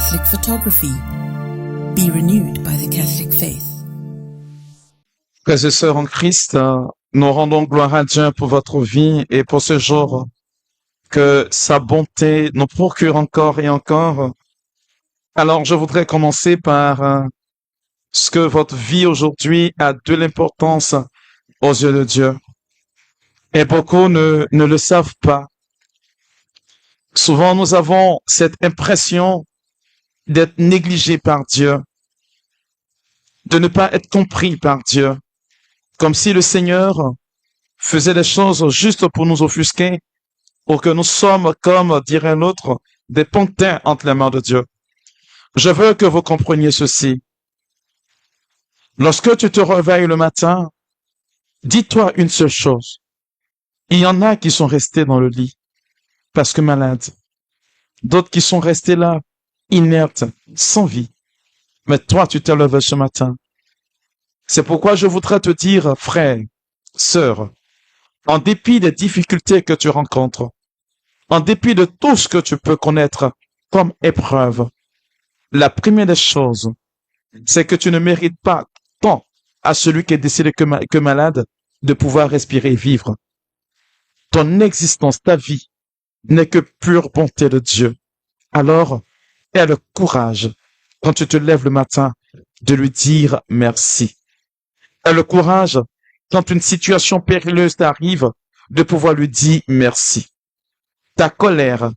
Catholic photography. Be renewed by the Catholic faith. Frères et sœurs en Christ, nous rendons gloire à Dieu pour votre vie et pour ce jour que sa bonté nous procure encore et encore. Alors, je voudrais commencer par ce que votre vie aujourd'hui a de l'importance aux yeux de Dieu. Et beaucoup ne le savent pas. Souvent, nous avons cette impression d'être négligés par Dieu, de ne pas être compris par Dieu, comme si le Seigneur faisait les choses juste pour nous offusquer, pour que nous sommes, comme dirait l'autre, des pantins entre les mains de Dieu. Je veux que vous compreniez ceci. Lorsque tu te réveilles le matin, dis-toi une seule chose. Il y en a qui sont restés dans le lit parce que malades. D'autres qui sont restés là, inertes, sans vie. Mais toi, tu t'es levé ce matin. C'est pourquoi je voudrais te dire, frère, sœur, en dépit des difficultés que tu rencontres, en dépit de tout ce que tu peux connaître comme épreuve, la première des choses, c'est que tu ne mérites pas tant à celui qui est décédé que malade de pouvoir respirer et vivre. Ton existence, ta vie, n'est que pure bonté de Dieu. Alors, aie le courage, quand tu te lèves le matin, de lui dire merci. Aie le courage, quand une situation périlleuse t'arrive, de pouvoir lui dire merci. Ta colère,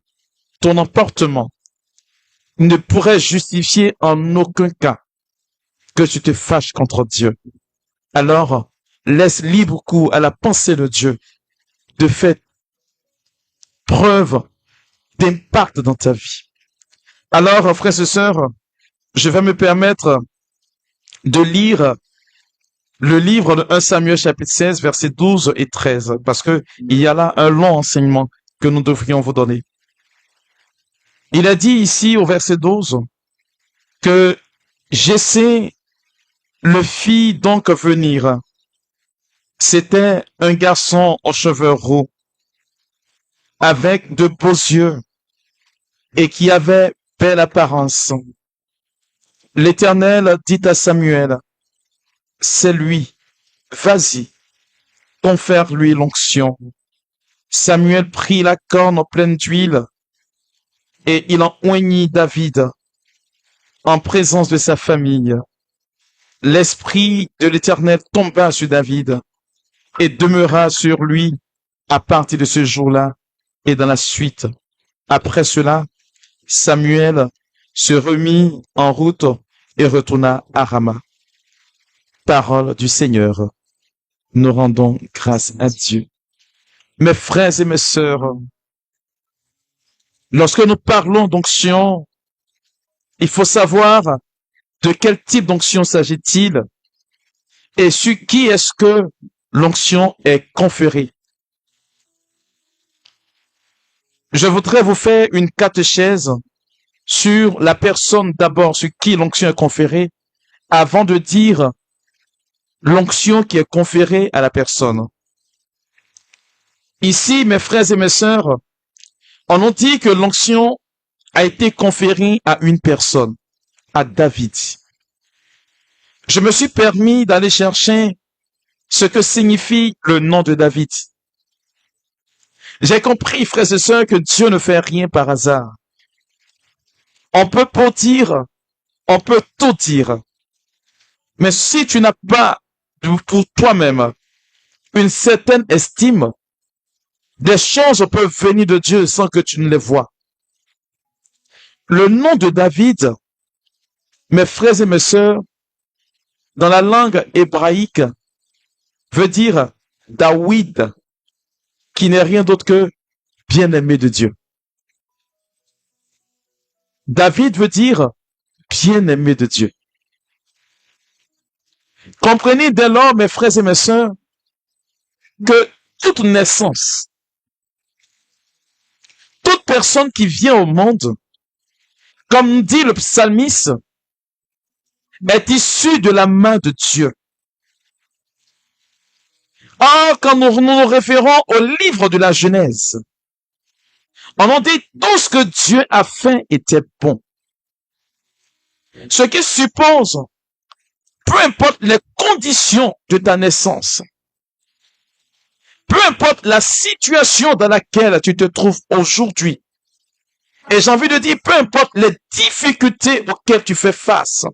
ton emportement, ne pourrait justifier en aucun cas que tu te fâches contre Dieu. Alors, laisse libre cours à la pensée de Dieu, de faire preuve d'impact dans ta vie. Alors, frères et sœurs, je vais me permettre de lire le livre de 1 Samuel chapitre 16, versets 12 et 13, parce que il y a là un long enseignement que nous devrions vous donner. Il a dit ici au verset 12 que Jessé le fit donc venir. C'était un garçon aux cheveux roux, avec de beaux yeux et qui avait belle apparence. L'Éternel dit à Samuel, c'est lui, vas-y, confère-lui l'onction. Samuel prit la corne pleine d'huile et il en oignit David en présence de sa famille. L'esprit de l'Éternel tomba sur David et demeura sur lui à partir de ce jour-là et dans la suite. Après cela, Samuel se remit en route et retourna à Rama. Parole du Seigneur. Nous rendons grâce à Dieu. Mes frères et mes sœurs, lorsque nous parlons d'onction, il faut savoir de quel type d'onction s'agit-il et sur qui est-ce que l'onction est conférée. Je voudrais vous faire une catéchèse sur la personne d'abord sur qui l'onction est conférée avant de dire l'onction qui est conférée à la personne. Ici, mes frères et mes sœurs, on nous dit que l'onction a été conférée à une personne, à David. Je me suis permis d'aller chercher ce que signifie le nom de David. J'ai compris, frères et sœurs, que Dieu ne fait rien par hasard. On peut pas dire, on peut tout dire. Mais si tu n'as pas pour toi-même une certaine estime, des choses peuvent venir de Dieu sans que tu ne les vois. Le nom de David, mes frères et mes sœurs, dans la langue hébraïque, veut dire David, qui n'est rien d'autre que bien-aimé de Dieu. David veut dire bien-aimé de Dieu. Comprenez dès lors, mes frères et mes sœurs, que toute naissance, toute personne qui vient au monde, comme dit le psalmiste, est issue de la main de Dieu. Or, quand nous nous référons au livre de la Genèse, on en dit tout ce que Dieu a fait était bon. Ce qui suppose, peu importe les conditions de ta naissance, peu importe la situation dans laquelle tu te trouves aujourd'hui, et j'ai envie de dire, peu importe les difficultés auxquelles tu fais face,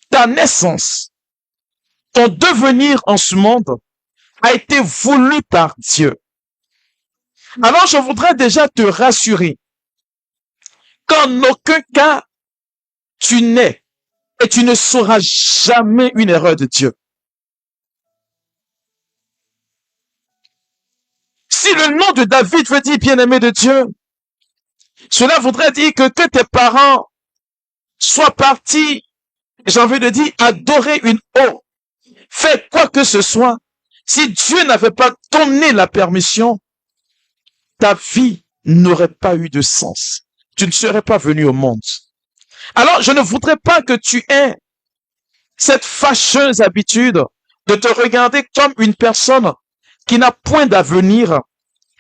ta naissance, ton devenir en ce monde a été voulu par Dieu. Alors je voudrais déjà te rassurer qu'en aucun cas tu n'es et tu ne sauras jamais une erreur de Dieu. Si le nom de David veut dire bien-aimé de Dieu, cela voudrait dire que tes parents soient partis, j'ai envie de dire, adorer une eau, faire quoi que ce soit. Si Dieu n'avait pas donné la permission, ta vie n'aurait pas eu de sens. Tu ne serais pas venu au monde. Alors, je ne voudrais pas que tu aies cette fâcheuse habitude de te regarder comme une personne qui n'a point d'avenir,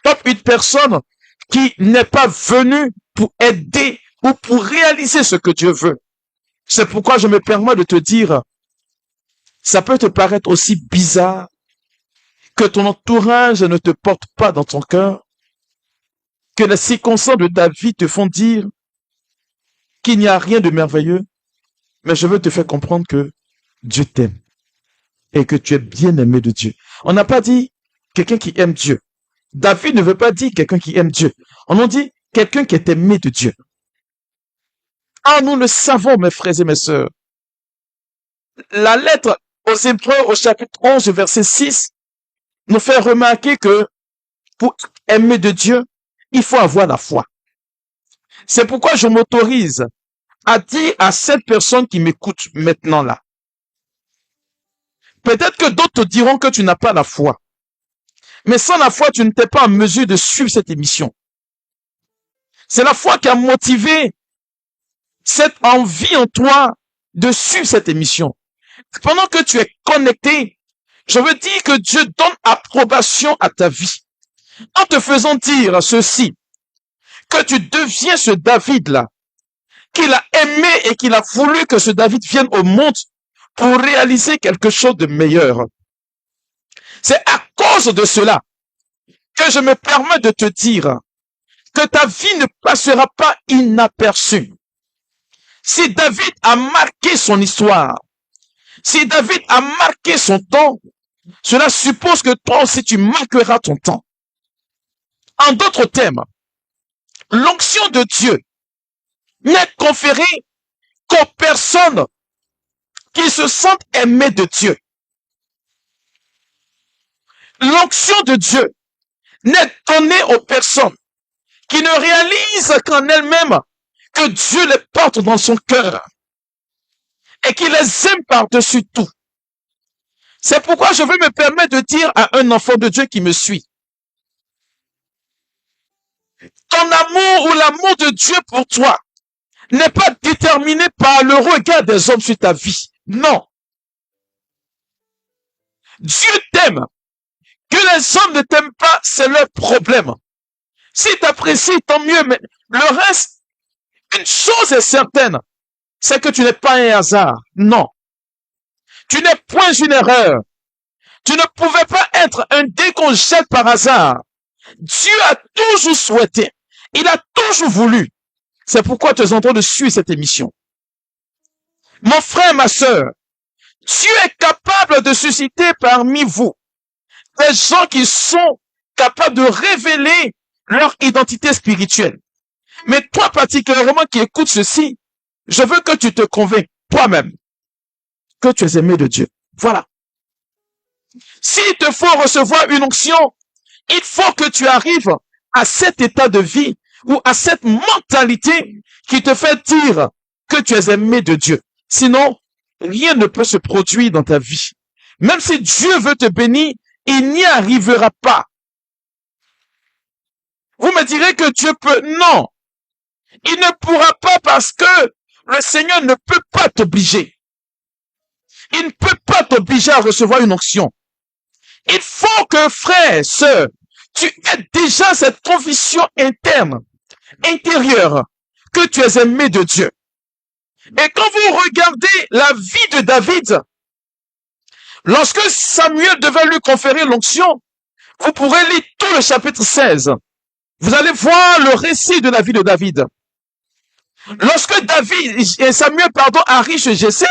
comme une personne qui n'est pas venue pour aider ou pour réaliser ce que Dieu veut. C'est pourquoi je me permets de te dire, ça peut te paraître aussi bizarre que ton entourage ne te porte pas dans ton cœur, que les circonstances de ta vie te font dire qu'il n'y a rien de merveilleux, mais je veux te faire comprendre que Dieu t'aime et que tu es bien aimé de Dieu. On n'a pas dit quelqu'un qui aime Dieu. David ne veut pas dire quelqu'un qui aime Dieu. On a dit quelqu'un qui est aimé de Dieu. Ah, nous le savons, mes frères et mes sœurs. La lettre aux Hébreux au chapitre 11, verset 6, nous fait remarquer que pour aimer de Dieu, il faut avoir la foi. C'est pourquoi je m'autorise à dire à cette personne qui m'écoute maintenant là. Peut-être que d'autres te diront que tu n'as pas la foi. Mais sans la foi, tu n'étais pas en mesure de suivre cette émission. C'est la foi qui a motivé cette envie en toi de suivre cette émission. Pendant que tu es connecté, je veux dire que Dieu donne approbation à ta vie. En te faisant dire ceci, que tu deviens ce David-là, qu'il a aimé et qu'il a voulu que ce David vienne au monde pour réaliser quelque chose de meilleur. C'est à cause de cela que je me permets de te dire que ta vie ne passera pas inaperçue. Si David a marqué son histoire, si David a marqué son temps, cela suppose que toi aussi tu marqueras ton temps. En d'autres termes, l'onction de Dieu n'est conférée qu'aux personnes qui se sentent aimées de Dieu. L'onction de Dieu n'est donnée aux personnes qui ne réalisent qu'en elles-mêmes que Dieu les porte dans son cœur et qui les aime par-dessus tout. C'est pourquoi je veux me permettre de dire à un enfant de Dieu qui me suit, ton amour ou l'amour de Dieu pour toi n'est pas déterminé par le regard des hommes sur ta vie. Non. Dieu t'aime. Que les hommes ne t'aiment pas, c'est leur problème. Si tu apprécies, tant mieux, mais le reste, une chose est certaine, c'est que tu n'es pas un hasard. Non. Tu n'es point une erreur. Tu ne pouvais pas être un dé qu'on jette par hasard. Dieu a toujours souhaité. Il a toujours voulu. C'est pourquoi tu es en train de suivre cette émission. Mon frère, ma sœur, Dieu est capable de susciter parmi vous des gens qui sont capables de révéler leur identité spirituelle. Mais toi particulièrement qui écoutes ceci, je veux que tu te convainques toi-même que tu es aimé de Dieu. Voilà. S'il te faut recevoir une onction, il faut que tu arrives à cet état de vie ou à cette mentalité qui te fait dire que tu es aimé de Dieu. Sinon, rien ne peut se produire dans ta vie. Même si Dieu veut te bénir, il n'y arrivera pas. Vous me direz que Dieu peut. Non. Il ne pourra pas parce que le Seigneur ne peut pas t'obliger. Il ne peut pas t'obliger à recevoir une onction. Il faut que, frère, sœur, tu aies déjà cette conviction interne, intérieure, que tu es aimé de Dieu. Et quand vous regardez la vie de David, lorsque Samuel devait lui conférer l'onction, vous pourrez lire tout le chapitre 16. Vous allez voir le récit de la vie de David. Lorsque Samuel, arrive chez Jessé,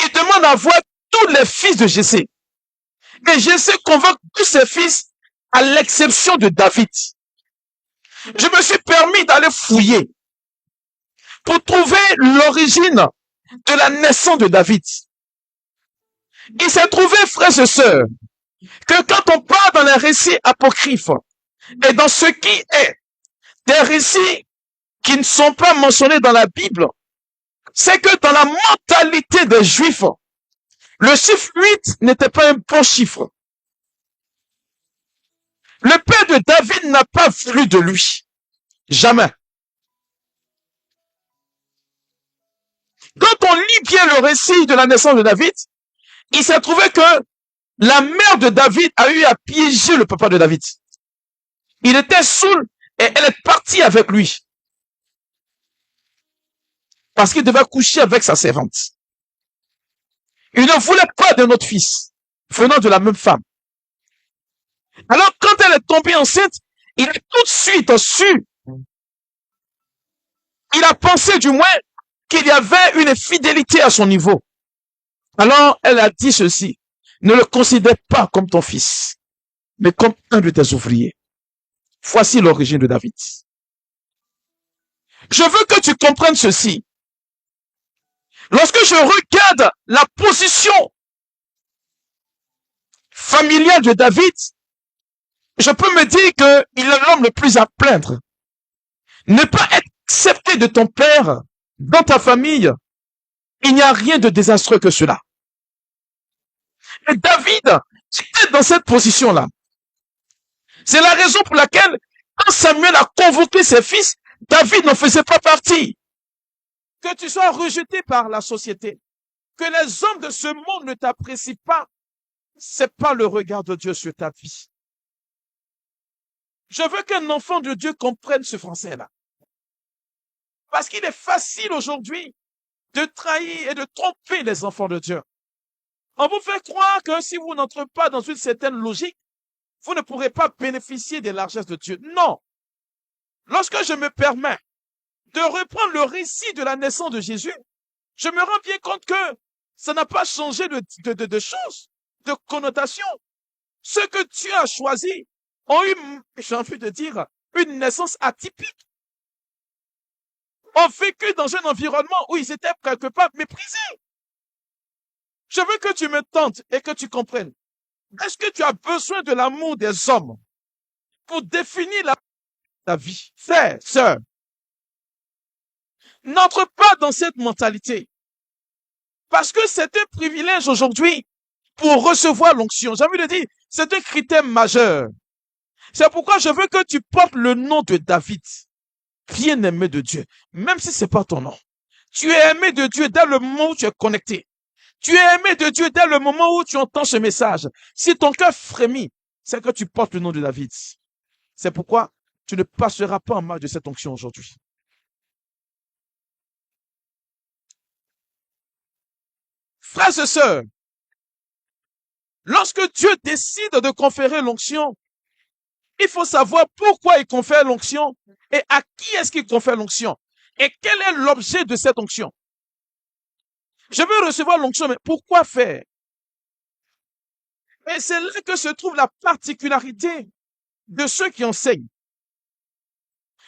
il demande à voir tous les fils de Jessé. Et Jessé convoque tous ses fils, à l'exception de David. Je me suis permis d'aller fouiller pour trouver l'origine de la naissance de David. Il s'est trouvé, frères et sœurs, que quand on parle dans les récits apocryphes et dans ce qui est des récits qui ne sont pas mentionnés dans la Bible, c'est que dans la mentalité des Juifs, le chiffre 8 n'était pas un bon chiffre. Le père de David n'a pas voulu de lui. Jamais. Quand on lit bien le récit de la naissance de David, il s'est trouvé que la mère de David a eu à piéger le papa de David. Il était saoul et elle est partie avec lui. Parce qu'il devait coucher avec sa servante. Il ne voulait pas de notre fils, venant de la même femme. Alors, quand elle est tombée enceinte, il a tout de suite su. Il a pensé du moins qu'il y avait une infidélité à son niveau. Alors, elle a dit ceci. Ne le considère pas comme ton fils, mais comme un de tes ouvriers. Voici l'origine de David. Je veux que tu comprennes ceci. Lorsque je regarde la position familiale de David, je peux me dire qu'il est l'homme le plus à plaindre. Ne pas être accepté de ton père dans ta famille, il n'y a rien de désastreux que cela. Et David était dans cette position-là. C'est la raison pour laquelle, quand Samuel a convoqué ses fils, David n'en faisait pas partie. Que tu sois rejeté par la société, que les hommes de ce monde ne t'apprécient pas, c'est pas le regard de Dieu sur ta vie. Je veux qu'un enfant de Dieu comprenne ce français-là. Parce qu'il est facile aujourd'hui de trahir et de tromper les enfants de Dieu. On vous fait croire que si vous n'entrez pas dans une certaine logique, vous ne pourrez pas bénéficier des largesses de Dieu. Non. Lorsque je me permets de reprendre le récit de la naissance de Jésus, je me rends bien compte que ça n'a pas changé de choses, de connotation. Ceux que Dieu a choisis ont eu, j'ai envie de dire, une naissance atypique. Ont vécu dans un environnement où ils étaient quelque part méprisés. Je veux que tu me tentes et que tu comprennes. Est-ce que tu as besoin de l'amour des hommes pour définir ta vie? Frère, sœur, n'entre pas dans cette mentalité. Parce que c'est un privilège aujourd'hui pour recevoir l'onction. J'ai envie de dire, c'est un critère majeur. C'est pourquoi je veux que tu portes le nom de David, bien-aimé de Dieu, même si c'est pas ton nom. Tu es aimé de Dieu dès le moment où tu es connecté. Tu es aimé de Dieu dès le moment où tu entends ce message. Si ton cœur frémit, c'est que tu portes le nom de David. C'est pourquoi tu ne passeras pas en marge de cette onction aujourd'hui. Frères et sœurs, lorsque Dieu décide de conférer l'onction, il faut savoir pourquoi il confère l'onction et à qui est-ce qu'il confère l'onction et quel est l'objet de cette onction. Je veux recevoir l'onction, mais pourquoi faire? Et c'est là que se trouve la particularité de ceux qui enseignent.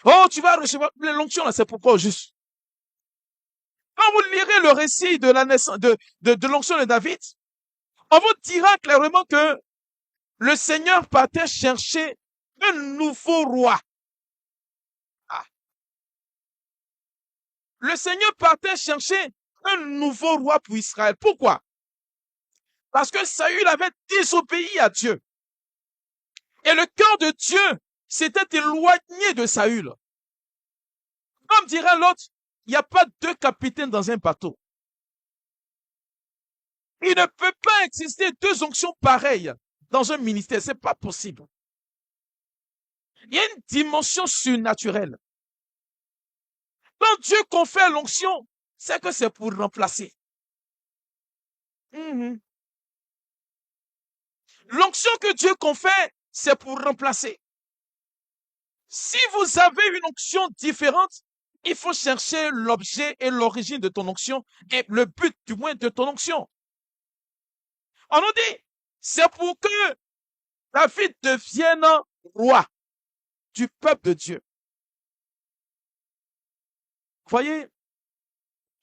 Oh, tu vas recevoir l'onction, là, c'est pourquoi juste. Quand vous lirez le récit de la naissance de l'onction de David, on vous dira clairement que le Seigneur partait chercher un nouveau roi. Ah. Le Seigneur partait chercher un nouveau roi pour Israël. Pourquoi? Parce que Saül avait désobéi à Dieu. Et le cœur de Dieu s'était éloigné de Saül. Comme dirait l'autre, il n'y a pas deux capitaines dans un bateau. Il ne peut pas exister deux onctions pareilles dans un ministère. C'est pas possible. Il y a une dimension surnaturelle. Quand Dieu confère l'onction, c'est que c'est pour remplacer. Mhm. L'onction que Dieu confère, c'est pour remplacer. Si vous avez une onction différente, il faut chercher l'objet et l'origine de ton onction et le but du moins de ton onction. On nous dit, c'est pour que David devienne roi du peuple de Dieu. Voyez,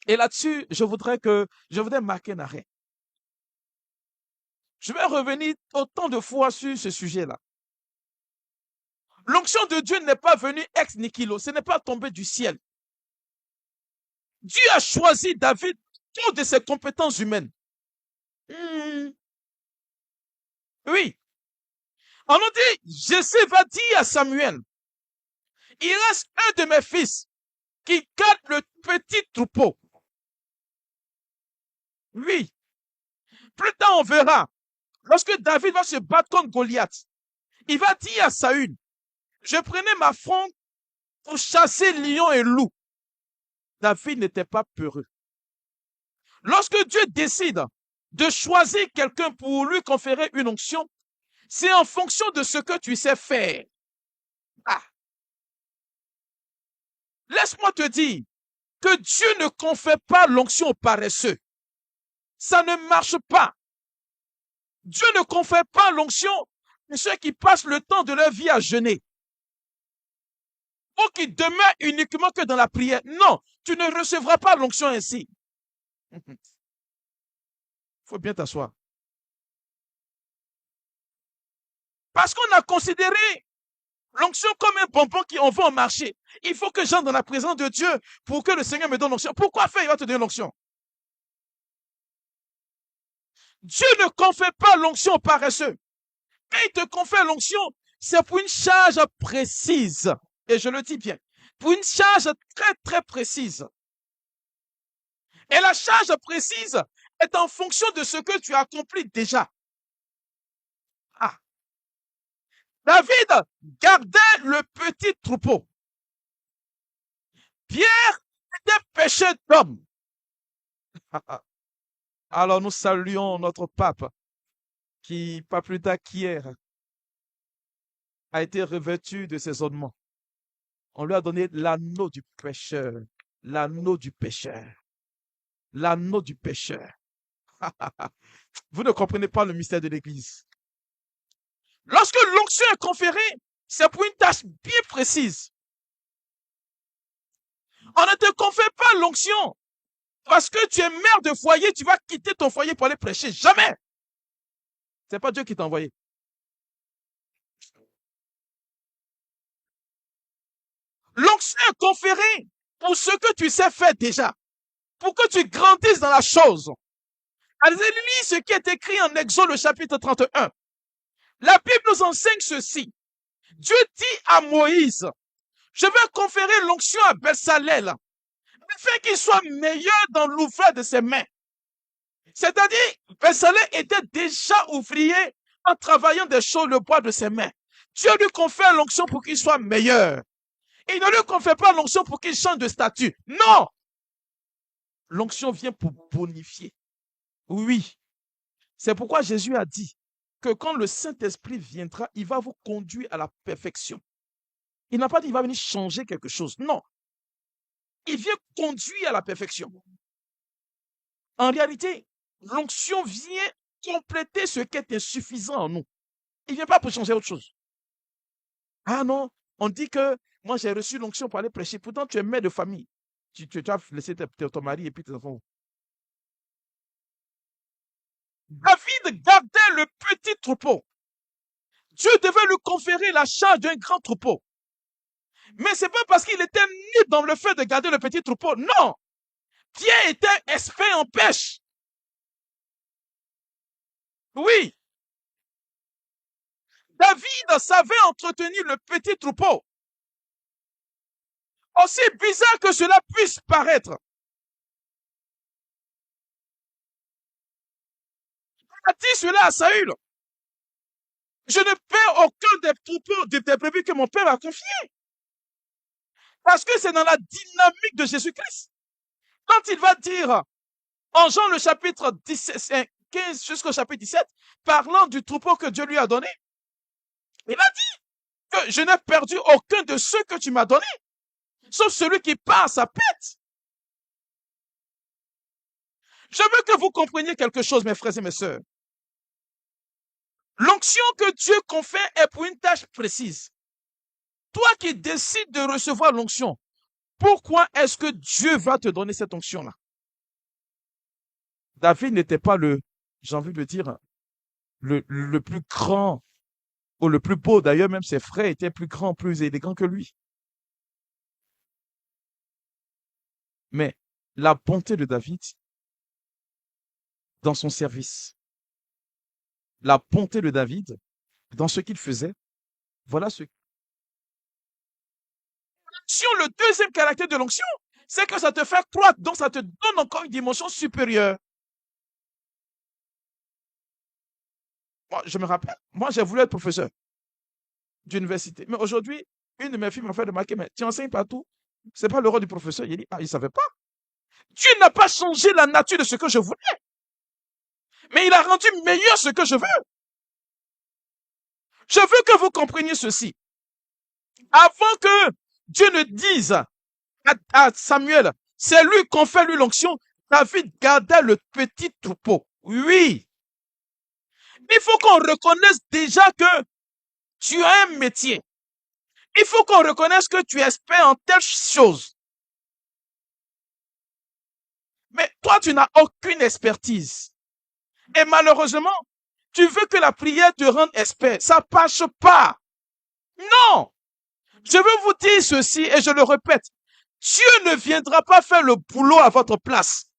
et là-dessus, je voudrais marquer un arrêt. Je vais revenir autant de fois sur ce sujet-là. L'onction de Dieu n'est pas venue ex nihilo, ce n'est pas tombé du ciel. Dieu a choisi David pour de ses compétences humaines. Oui. On nous dit, Jessé va dire à Samuel, il reste un de mes fils qui garde le petit troupeau. Oui. Plus tard, on verra. Lorsque David va se battre contre Goliath, il va dire à Saül, je prenais ma fronde pour chasser lion et loup. David n'était pas peureux. Lorsque Dieu décide de choisir quelqu'un pour lui conférer une onction, c'est en fonction de ce que tu sais faire. Ah. Laisse-moi te dire que Dieu ne confère pas l'onction aux paresseux. Ça ne marche pas. Dieu ne confère pas l'onction à ceux qui passent le temps de leur vie à jeûner. Ou qui demeurent uniquement que dans la prière. Non, tu ne recevras pas l'onction ainsi. Il faut bien t'asseoir. Parce qu'on a considéré l'onction comme un bonbon qu'on vend au marché. Il faut que j'entre dans la présence de Dieu pour que le Seigneur me donne l'onction. Pourquoi faire? Il va te donner l'onction. Dieu ne confère pas l'onction aux paresseux. Quand il te confère l'onction, c'est pour une charge précise. Et je le dis bien. Pour une charge très, très précise. Et la charge précise est en fonction de ce que tu as accompli déjà. Ah. David gardait le petit troupeau. Pierre était pêcheur d'hommes. Alors nous saluons notre pape qui, pas plus tard qu'hier, a été revêtu de ses ornements. On lui a donné l'anneau du pêcheur. L'anneau du pêcheur. L'anneau du pêcheur. Vous ne comprenez pas le mystère de l'Église. Lorsque l'onction est conférée, c'est pour une tâche bien précise. On ne te confère pas l'onction parce que tu es mère de foyer, tu vas quitter ton foyer pour aller prêcher. Jamais. C'est pas Dieu qui t'a envoyé. L'onction est conférée pour ce que tu sais faire déjà, pour que tu grandisses dans la chose. Allez lire ce qui est écrit en Exode, le chapitre 31. La Bible nous enseigne ceci. Dieu dit à Moïse, je vais conférer l'onction à Bezalel, afin qu'il soit meilleur dans l'ouvrage de ses mains. C'est-à-dire, Bezalel était déjà ouvrier en travaillant des choses, le bois de ses mains. Dieu lui confère l'onction pour qu'il soit meilleur. Il ne lui confère pas l'onction pour qu'il change de statut. Non! L'onction vient pour bonifier. Oui. C'est pourquoi Jésus a dit que quand le Saint-Esprit viendra, il va vous conduire à la perfection. Il n'a pas dit qu'il va venir changer quelque chose. Non. Il vient conduire à la perfection. En réalité, l'onction vient compléter ce qui est insuffisant en nous. Il ne vient pas pour changer autre chose. Ah non, on dit que moi j'ai reçu l'onction pour aller prêcher. Pourtant, tu es mère de famille. Tu as laissé ton mari et puis tes enfants. David gardait le petit troupeau. Dieu devait lui conférer la charge d'un grand troupeau. Mais c'est pas parce qu'il était né dans le fait de garder le petit troupeau. Non! Pierre était expert en pêche. Oui. David savait entretenir le petit troupeau. Aussi bizarre que cela puisse paraître. Il a dit cela à Saül. Je ne perds aucun des troupeaux des brebis que mon père m'a confié. Parce que c'est dans la dynamique de Jésus-Christ. Quand il va dire, en Jean le chapitre 15 jusqu'au chapitre 17, parlant du troupeau que Dieu lui a donné, il a dit que je n'ai perdu aucun de ceux que tu m'as donnés, sauf celui qui part sa pète. Je veux que vous compreniez quelque chose, mes frères et mes sœurs. L'onction que Dieu confère est pour une tâche précise. Toi qui décides de recevoir l'onction, pourquoi est-ce que Dieu va te donner cette onction-là? David n'était pas j'ai envie de dire, le plus grand ou le plus beau. D'ailleurs, même ses frères étaient plus grands, plus élégants que lui. Mais la bonté de David dans son service, la bonté de David dans ce qu'il faisait, voilà ce. Le deuxième caractère de l'onction, c'est que ça te fait croître, donc ça te donne encore une dimension supérieure. Moi, je me rappelle, moi j'ai voulu être professeur d'université, mais aujourd'hui, une de mes filles m'a fait remarquer, mais tu enseignes partout, c'est pas le rôle du professeur. Il dit, ah, il savait pas. Dieu n'a pas changé la nature de ce que je voulais, mais il a rendu meilleur ce que je veux. Je veux que vous compreniez ceci. Avant que Dieu ne dise à Samuel, c'est lui qu'on fait lui l'onction, David gardait le petit troupeau. Oui. Il faut qu'on reconnaisse déjà que tu as un métier. Il faut qu'on reconnaisse que tu es expert en telle chose. Mais toi, tu n'as aucune expertise. Et malheureusement, tu veux que la prière te rende expert. Ça passe pas. Non. Je veux vous dire ceci et je le répète. Dieu ne viendra pas faire le boulot à votre place.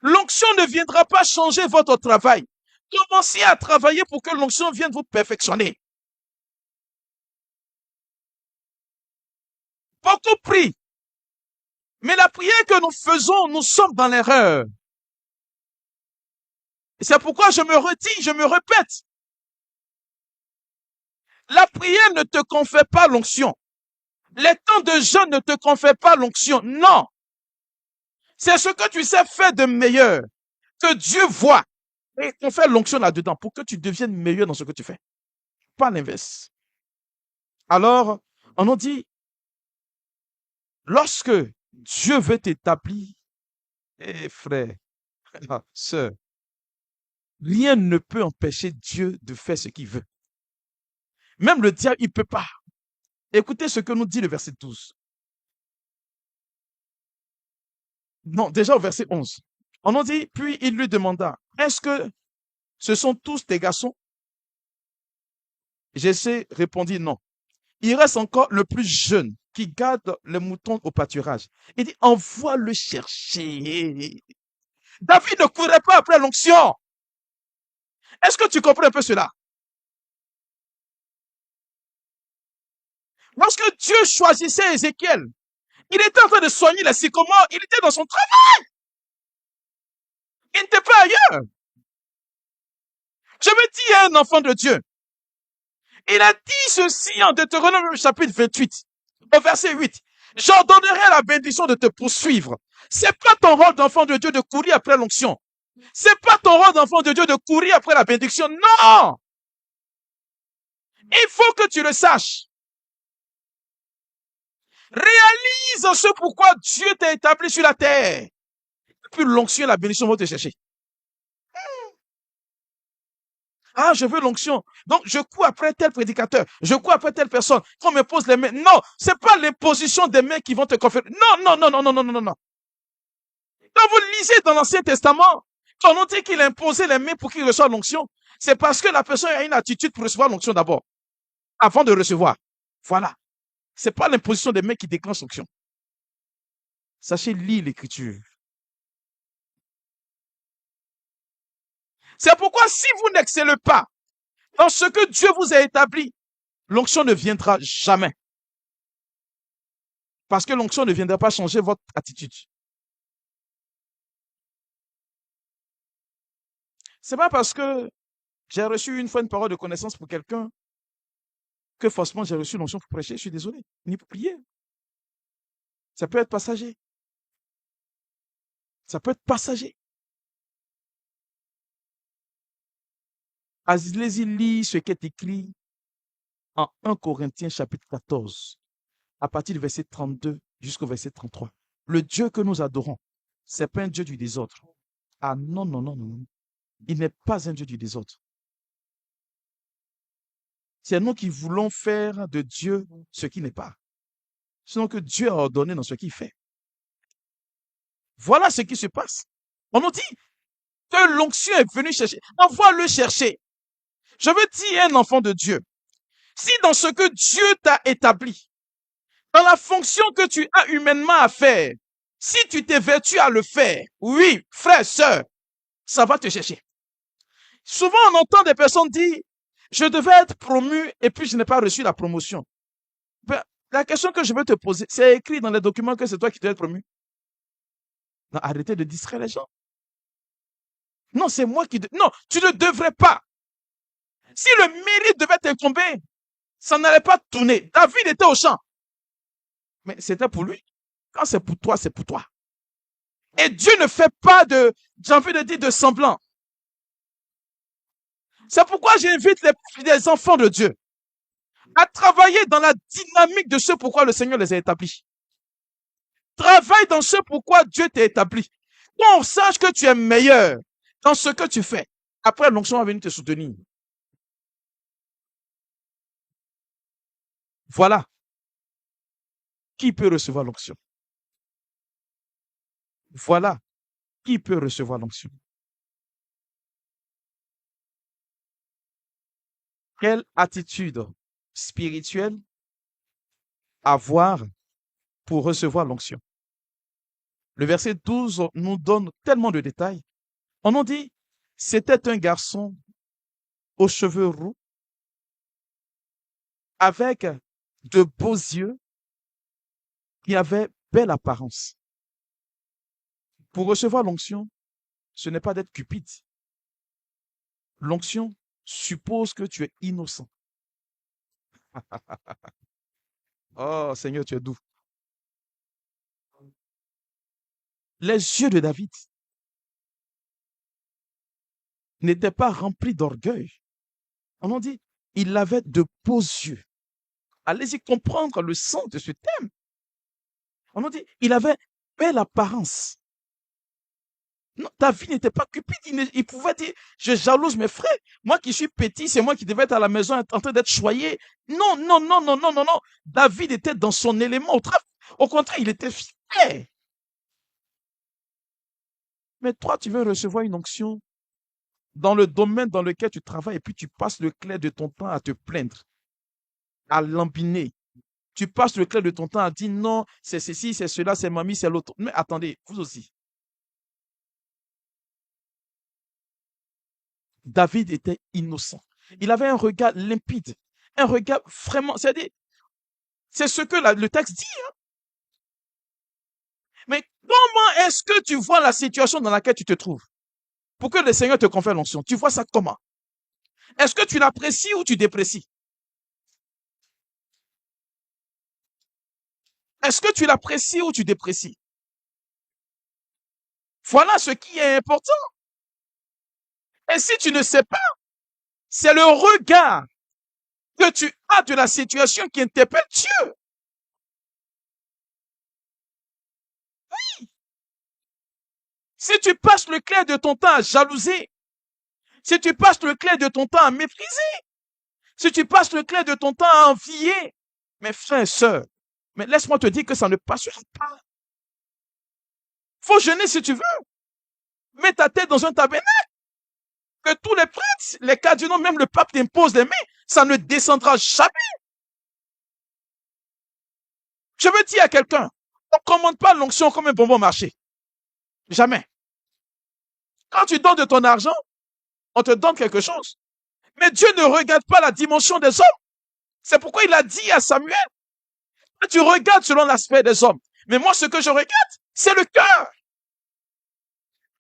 L'onction ne viendra pas changer votre travail. Commencez à travailler pour que l'onction vienne vous perfectionner. Beaucoup prient. Mais la prière que nous faisons, nous sommes dans l'erreur. C'est pourquoi je me redis, je me répète. La prière ne te confère pas l'onction. Les temps de jeûne ne te confèrent pas l'onction. Non. C'est ce que tu sais faire de meilleur, que Dieu voit. Et qu'on fait l'onction là-dedans pour que tu deviennes meilleur dans ce que tu fais. Pas l'inverse. Alors, on nous dit, lorsque Dieu veut t'établir, frère, sœur, rien ne peut empêcher Dieu de faire ce qu'il veut. Même le diable, il ne peut pas. Écoutez ce que nous dit le verset 12. Non, déjà au verset 11. On nous dit, puis il lui demanda, est-ce que ce sont tous tes garçons? Jessé répondit non. Il reste encore le plus jeune qui garde les moutons au pâturage. Il dit, envoie le chercher. David ne courait pas après l'onction. Est-ce que tu comprends un peu cela? Lorsque Dieu choisissait Ézéchiel, il était en train de soigner les sycomores, il était dans son travail. Il n'était pas ailleurs. Je me dis à un enfant de Dieu, il a dit ceci en Deutéronome chapitre 28, au verset 8. J'ordonnerai la bénédiction de te poursuivre. C'est pas ton rôle d'enfant de Dieu de courir après l'onction. C'est pas ton rôle d'enfant de Dieu de courir après la bénédiction. Non! Il faut que tu le saches. Réalise ce pourquoi Dieu t'a établi sur la terre. Et puis l'onction et la bénédiction vont te chercher. Ah, je veux l'onction. Donc, je cours après tel prédicateur. Je cours après telle personne. Qu'on me pose les mains. Non, c'est pas l'imposition des mains qui vont te conférer. Non, non, non, non, non, non, non, non. Quand vous lisez dans l'Ancien Testament, quand on dit qu'il a imposé les mains pour qu'il reçoive l'onction, c'est parce que la personne a une attitude pour recevoir l'onction d'abord, avant de recevoir. Voilà. C'est pas l'imposition des mains qui déclenche l'onction. Sachez lire l'écriture. C'est pourquoi si vous n'excellez pas dans ce que Dieu vous a établi, l'onction ne viendra jamais. Parce que l'onction ne viendra pas changer votre attitude. C'est pas parce que j'ai reçu une fois une parole de connaissance pour quelqu'un que forcément j'ai reçu l'onction pour prêcher. Je suis désolé, ni pour prier. Ça peut être passager. Ça peut être passager. Allez-y, lire ce qui est écrit en 1 Corinthiens chapitre 14, à partir du verset 32 jusqu'au verset 33. Le Dieu que nous adorons, c'est pas un Dieu du désordre. Ah non, non, non, non, non. Il n'est pas un Dieu du désordre. C'est nous qui voulons faire de Dieu ce qui n'est pas. Sinon que Dieu a ordonné dans ce qu'il fait. Voilà ce qui se passe. On nous dit que l'onction est venue chercher. Envoie-le chercher. Je veux dire un enfant de Dieu. Si dans ce que Dieu t'a établi, dans la fonction que tu as humainement à faire, si tu t'es vertu à le faire, oui, frère, sœur, ça va te chercher. Souvent, on entend des personnes dire, je devais être promu et puis je n'ai pas reçu la promotion. Ben, la question que je veux te poser, c'est écrit dans les documents que c'est toi qui dois être promu. Non, arrêtez de distraire les gens. Non, c'est moi qui... Non, tu ne devrais pas. Si le mérite devait t'incomber, ça n'allait pas tourner. David était au champ. Mais c'était pour lui. Quand c'est pour toi, c'est pour toi. Et Dieu ne fait pas de, j'ai envie de dire, de semblant. C'est pourquoi j'invite les enfants de Dieu à travailler dans la dynamique de ce pourquoi le Seigneur les a établis. Travaille dans ce pourquoi Dieu t'a établi. Qu'on sache que tu es meilleur dans ce que tu fais. Après, l'onction va venir te soutenir. Voilà qui peut recevoir l'onction. Voilà qui peut recevoir l'onction. Quelle attitude spirituelle avoir pour recevoir l'onction? Le verset 12 nous donne tellement de détails. On nous dit, c'était un garçon aux cheveux roux, avec de beaux yeux, qui avait belle apparence. Pour recevoir l'onction, ce n'est pas d'être cupide. L'onction suppose que tu es innocent. Oh Seigneur, tu es doux. Les yeux de David n'étaient pas remplis d'orgueil. On en dit, il avait de beaux yeux. Allez-y comprendre le sens de ce thème. On en dit, il avait belle apparence. Non, David n'était pas cupide. Il pouvait dire, je jalouse mes frères. Moi qui suis petit, c'est moi qui devais être à la maison en train d'être choyé. Non, non, non, non, non, non, non. David était dans son élément. Au contraire, il était fier. Mais toi, tu veux recevoir une onction dans le domaine dans lequel tu travailles et puis tu passes le clair de ton temps à te plaindre, à lambiner. Tu passes le clair de ton temps à dire non, c'est ceci, c'est cela, c'est mamie, c'est l'autre. Mais attendez, vous aussi. David était innocent. Il avait un regard limpide, un regard vraiment, c'est-à-dire, c'est ce que le texte dit. Hein? Mais comment est-ce que tu vois la situation dans laquelle tu te trouves pour que le Seigneur te confère l'onction? Tu vois ça comment? Est-ce que tu l'apprécies ou tu déprécies? Est-ce que tu l'apprécies ou tu déprécies? Voilà ce qui est important. Et si tu ne sais pas, c'est le regard que tu as de la situation qui interpelle Dieu. Oui. Si tu passes le clair de ton temps à jalouser, si tu passes le clair de ton temps à mépriser, si tu passes le clair de ton temps à envier, mes frères et sœurs, mais laisse-moi te dire que ça ne passera pas. Faut jeûner si tu veux. Mets ta tête dans un tabernacle. Que tous les prêtres, les cardinaux, même le pape t'impose les mains, ça ne descendra jamais. Je veux dire à quelqu'un, on ne commande pas l'onction comme un bonbon marché. Jamais. Quand tu donnes de ton argent, on te donne quelque chose. Mais Dieu ne regarde pas la dimension des hommes. C'est pourquoi il a dit à Samuel, tu regardes selon l'aspect des hommes. Mais moi, ce que je regarde, c'est le cœur.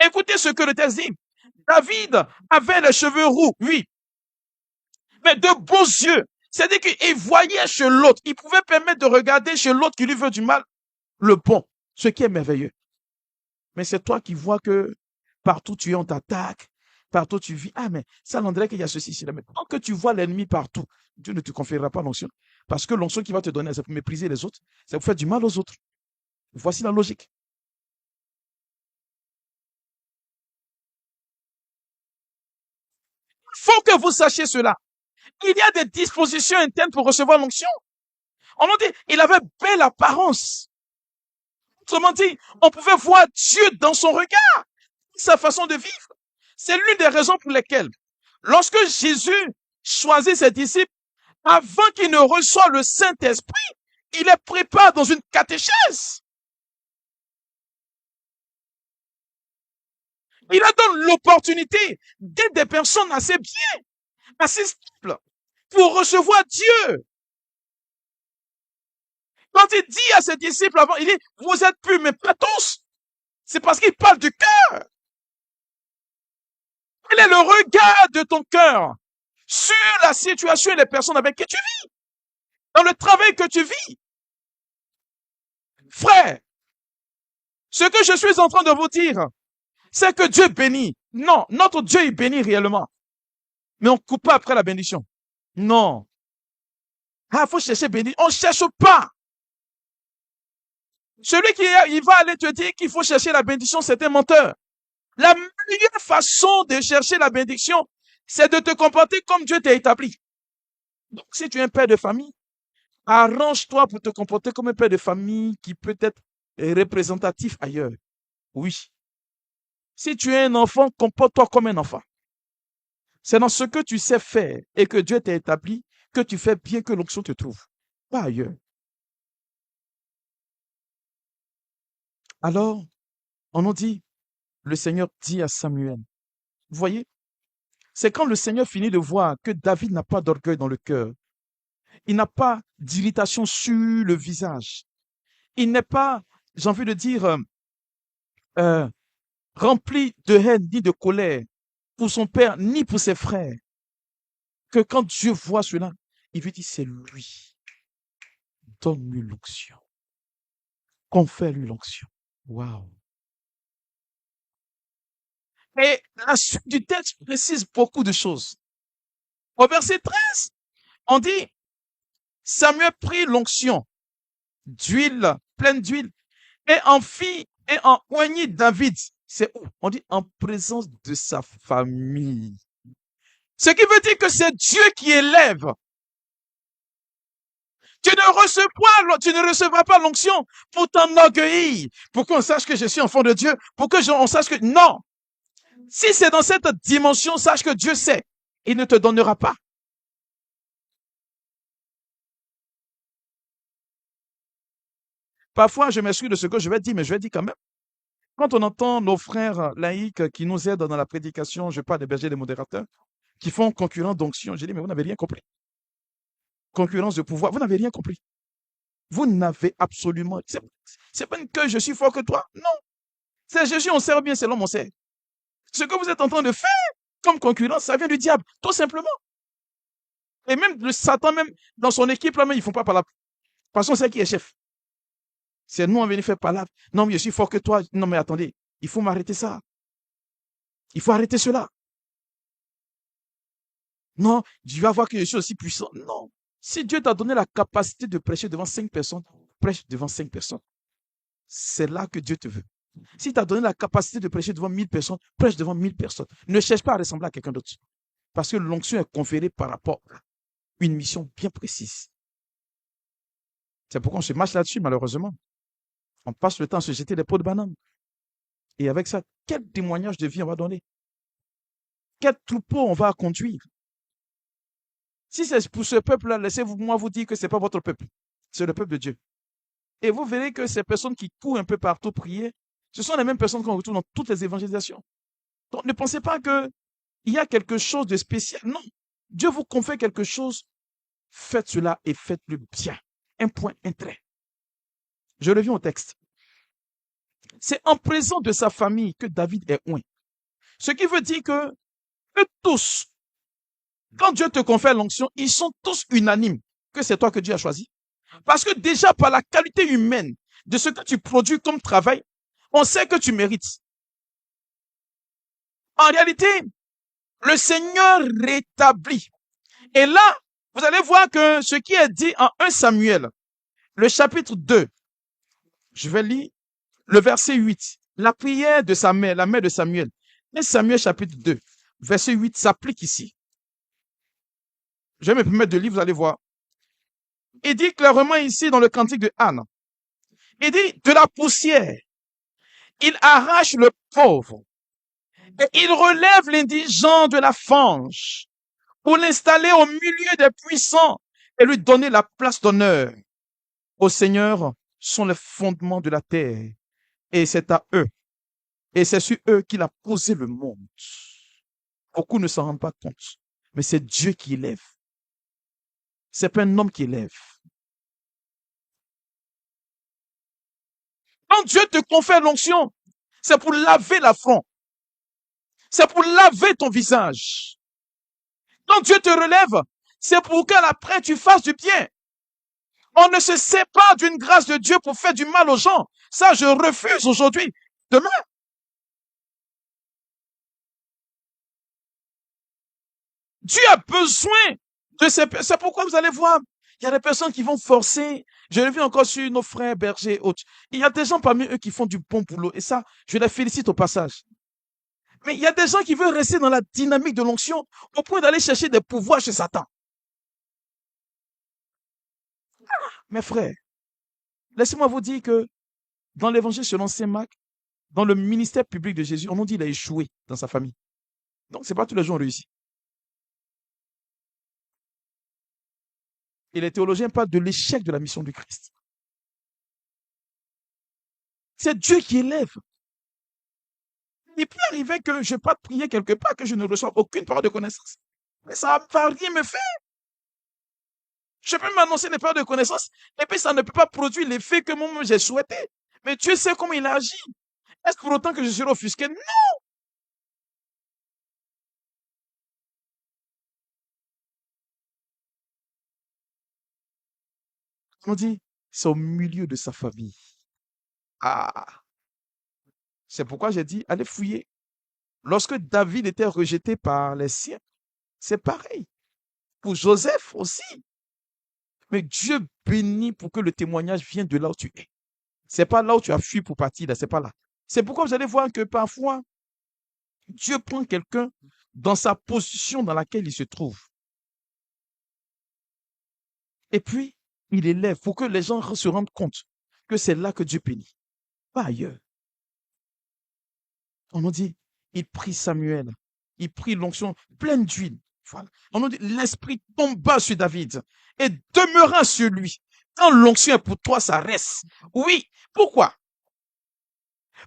Écoutez ce que le texte dit. David avait les cheveux roux, oui, mais de beaux yeux. C'est-à-dire qu'il voyait chez l'autre. Il pouvait permettre de regarder chez l'autre qui lui veut du mal le bon, ce qui est merveilleux. Mais c'est toi qui vois que partout tu es, on t'attaque, partout tu vis. Ah, mais ça, on dirait qu'il y a ceci, cela. Mais tant que tu vois l'ennemi partout, Dieu ne te conférera pas l'onction. Parce que l'onction qu'il va te donner, c'est pour mépriser les autres, c'est pour faire du mal aux autres. Voici la logique. Il faut que vous sachiez cela. Il y a des dispositions internes pour recevoir l'onction. On nous dit, il avait belle apparence. Autrement dit, on pouvait voir Dieu dans son regard, sa façon de vivre. C'est l'une des raisons pour lesquelles, lorsque Jésus choisit ses disciples, avant qu'il ne reçoive le Saint-Esprit, il les prépare dans une catéchèse. Il leur donne l'opportunité d'être des personnes assez bien, assez stables, pour recevoir Dieu. Quand il dit à ses disciples avant, il dit, vous êtes purs, mais pas tous. C'est parce qu'il parle du cœur. Quel est le regard de ton cœur sur la situation et les personnes avec qui tu vis, dans le travail que tu vis? Frère, ce que je suis en train de vous dire, c'est que Dieu bénit. Non, notre Dieu, il bénit réellement. Mais on ne coupe pas après la bénédiction. Non. Ah, faut chercher béni. On ne cherche pas. Celui il va aller te dire qu'il faut chercher la bénédiction, c'est un menteur. La meilleure façon de chercher la bénédiction, c'est de te comporter comme Dieu t'a établi. Donc, si tu es un père de famille, arrange-toi pour te comporter comme un père de famille qui peut être représentatif ailleurs. Oui. Si tu es un enfant, comporte-toi comme un enfant. C'est dans ce que tu sais faire et que Dieu t'a établi que tu fais bien que l'onction te trouve. Pas ailleurs. Alors, on nous dit, le Seigneur dit à Samuel, vous voyez, c'est quand le Seigneur finit de voir que David n'a pas d'orgueil dans le cœur, il n'a pas d'irritation sur le visage, il n'est pas, j'ai envie de dire, rempli de haine ni de colère pour son père ni pour ses frères, que quand Dieu voit cela, il lui dit, c'est lui, donne-lui l'onction, confère-lui l'onction. Waouh! Et la suite du texte précise beaucoup de choses. Au verset 13, on dit, Samuel prit l'onction d'huile, pleine d'huile, et en fit et en oignit David. C'est où? On dit en présence de sa famille. Ce qui veut dire que c'est Dieu qui élève. Tu ne recevras pas l'onction pour t'enorgueillir, pour qu'on sache que je suis enfant de Dieu, pour que on sache que non. Si c'est dans cette dimension, sache que Dieu sait. Il ne te donnera pas. Parfois, je m'excuse de ce que je vais dire, mais je vais dire quand même. Quand on entend nos frères laïcs qui nous aident dans la prédication, je parle des bergers, des modérateurs, qui font concurrence d'onction, j'ai dit, mais vous n'avez rien compris. Concurrence de pouvoir, vous n'avez rien compris. Vous n'avez absolument... C'est pas que je suis fort que toi, non. C'est Jésus, on sert bien, c'est l'homme, on sert. Ce que vous êtes en train de faire comme concurrence, ça vient du diable, tout simplement. Et même le Satan, même dans son équipe, là, même, ils ne font pas palabre. Parce qu'on sait qui est chef. C'est nous, on vient faire palabre. Non, mais je suis fort que toi. Non, mais attendez, il faut m'arrêter ça. Il faut arrêter cela. Non, tu vas voir que je suis aussi puissant. Non. Si Dieu t'a donné la capacité de prêcher devant 5 personnes, prêche devant 5 personnes. C'est là que Dieu te veut. Si tu as donné la capacité de prêcher devant 1000 personnes, prêche devant 1000 personnes. Ne cherche pas à ressembler à quelqu'un d'autre. Parce que l'onction est conférée par rapport à une mission bien précise. C'est pourquoi on se marche là-dessus, malheureusement. On passe le temps à se jeter des pots de banane. Et avec ça, quel témoignage de vie on va donner? Quel troupeau on va conduire? Si c'est pour ce peuple-là, laissez-moi vous dire que ce n'est pas votre peuple. C'est le peuple de Dieu. Et vous verrez que ces personnes qui courent un peu partout prier, ce sont les mêmes personnes qu'on retrouve dans toutes les évangélisations. Donc ne pensez pas qu'il y a quelque chose de spécial. Non. Dieu vous confie quelque chose. Faites cela et faites-le bien. Un point, un trait. Je reviens au texte. C'est en présence de sa famille que David est oint. Ce qui veut dire que tous, quand Dieu te confère l'onction, ils sont tous unanimes que c'est toi que Dieu a choisi. Parce que déjà par la qualité humaine de ce que tu produis comme travail, On sait que tu mérites. En réalité, le Seigneur rétablit. Et là, vous allez voir que ce qui est dit en 1 Samuel, le chapitre 2, je vais lire le verset 8. La prière de sa mère, la mère de Samuel. 1 Samuel chapitre 2, verset 8 s'applique ici. Je vais me permettre de lire, vous allez voir. Il dit clairement ici dans le cantique de Anne. Il dit, de la poussière, il arrache le pauvre et il relève l'indigent de la fange pour l'installer au milieu des puissants et lui donner la place d'honneur. Au Seigneur sont les fondements de la terre et c'est à eux et c'est sur eux qu'il a posé le monde. Beaucoup ne s'en rendent pas compte, mais c'est Dieu qui élève. C'est pas un homme qui élève. Quand Dieu te confère l'onction, c'est pour laver l'affront. C'est pour laver ton visage. Quand Dieu te relève, c'est pour qu'après tu fasses du bien. On ne se sépare d'une grâce de Dieu pour faire du mal aux gens. Ça, je refuse aujourd'hui. Demain. Dieu a besoin de ces personnes. C'est pourquoi vous allez voir, il y a des personnes qui vont forcer. Je l'ai vu encore sur nos frères bergers et autres. Il y a des gens parmi eux qui font du bon boulot. Et ça, je les félicite au passage. Mais il y a des gens qui veulent rester dans la dynamique de l'onction au point d'aller chercher des pouvoirs chez Satan. Mes frères, laissez-moi vous dire que dans l'évangile selon Saint Marc, dans le ministère public de Jésus, on nous dit qu'il a échoué dans sa famille. Donc, c'est pas tous les gens ont réussi. Et les théologiens parlent de l'échec de la mission du Christ. C'est Dieu qui élève. Il peut arriver que je parte prier quelque part, que je ne reçoive aucune parole de connaissance. Mais ça ne va rien me faire. Je peux m'annoncer des paroles de connaissance, et puis ça ne peut pas produire l'effet que moi j'ai souhaité. Mais Dieu sait comment il agit. Est-ce pour autant que je serai offusqué? Non. On dit, c'est au milieu de sa famille. Ah, c'est pourquoi j'ai dit, allez fouiller. Lorsque David était rejeté par les siens, c'est pareil. Pour Joseph aussi. Mais Dieu bénit pour que le témoignage vienne de là où tu es. C'est pas là où tu as fui pour partir, là, c'est pas là. C'est pourquoi vous allez voir que parfois, Dieu prend quelqu'un dans sa position dans laquelle il se trouve. Et puis, il élève pour que les gens se rendent compte que c'est là que Dieu bénit, pas ailleurs. On nous dit, il prit Samuel, il prit l'onction pleine d'huile. Voilà. On nous dit, l'esprit tomba sur David et demeura sur lui. Quand l'onction est pour toi, ça reste. Oui. Pourquoi?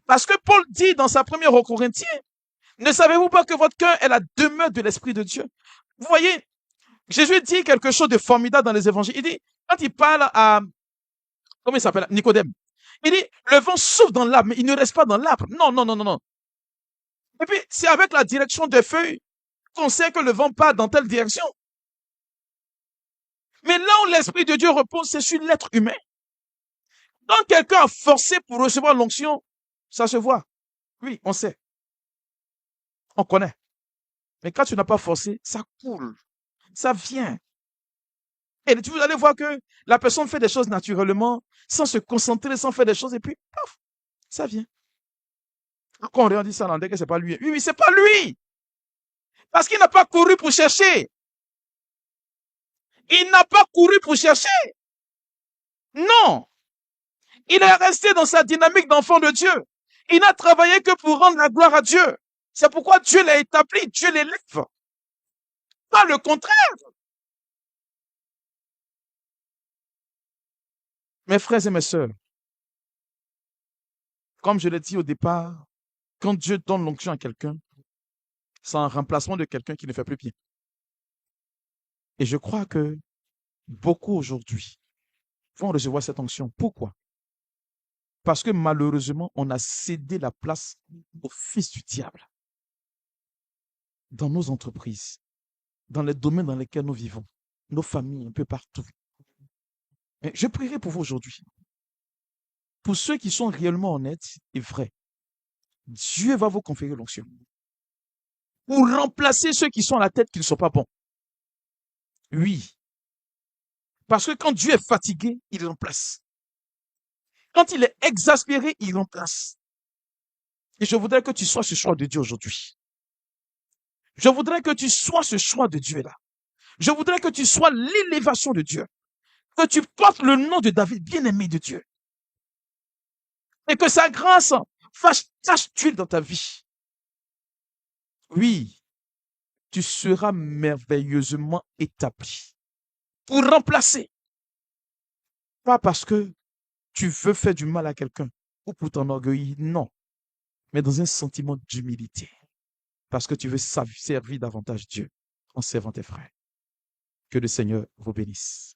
Parce que Paul dit dans sa première aux Corinthiens, ne savez-vous pas que votre cœur est la demeure de l'Esprit de Dieu? Vous voyez, Jésus dit quelque chose de formidable dans les évangiles. Il dit, quand il parle à, comment il s'appelle, Nicodème, il dit, le vent souffle dans l'arbre, mais il ne reste pas dans l'arbre. Non, non, non, non, non. Et puis, c'est avec la direction des feuilles qu'on sait que le vent part dans telle direction. Mais là où l'Esprit de Dieu repose, c'est sur l'être humain. Quand quelqu'un a forcé pour recevoir l'onction, ça se voit. Oui, on sait. On connaît. Mais quand tu n'as pas forcé, ça coule. Ça vient. Et vous allez voir que la personne fait des choses naturellement, sans se concentrer, sans faire des choses, et puis, paf, ça vient. Quand on dit ça, on dit que c'est pas lui. Oui, mais c'est pas lui. Parce qu'il n'a pas couru pour chercher. Il n'a pas couru pour chercher. Non. Il est resté dans sa dynamique d'enfant de Dieu. Il n'a travaillé que pour rendre la gloire à Dieu. C'est pourquoi Dieu l'a établi, Dieu l'élève. Pas le contraire. Mes frères et mes sœurs, comme je l'ai dit au départ, quand Dieu donne l'onction à quelqu'un, c'est un remplacement de quelqu'un qui ne fait plus bien. Et je crois que beaucoup aujourd'hui vont recevoir cette onction. Pourquoi? Parce que malheureusement, on a cédé la place au fils du diable dans nos entreprises, dans les domaines dans lesquels nous vivons, nos familles, un peu partout. Et je prierai pour vous aujourd'hui. Pour ceux qui sont réellement honnêtes et vrais, Dieu va vous conférer l'onction pour remplacer ceux qui sont à la tête qui ne sont pas bons. Oui. Parce que quand Dieu est fatigué, il remplace. Quand il est exaspéré, il remplace. Et je voudrais que tu sois ce choix de Dieu aujourd'hui. Je voudrais que tu sois ce choix de Dieu là. Je voudrais que tu sois l'élévation de Dieu. Que tu portes le nom de David, bien-aimé de Dieu. Et que sa grâce fasse tache d'huile dans ta vie. Oui, tu seras merveilleusement établi. Pour remplacer. Pas parce que tu veux faire du mal à quelqu'un ou pour t'enorgueillir, non. Mais dans un sentiment d'humilité. Parce que tu veux servir davantage Dieu en servant tes frères. Que le Seigneur vous bénisse.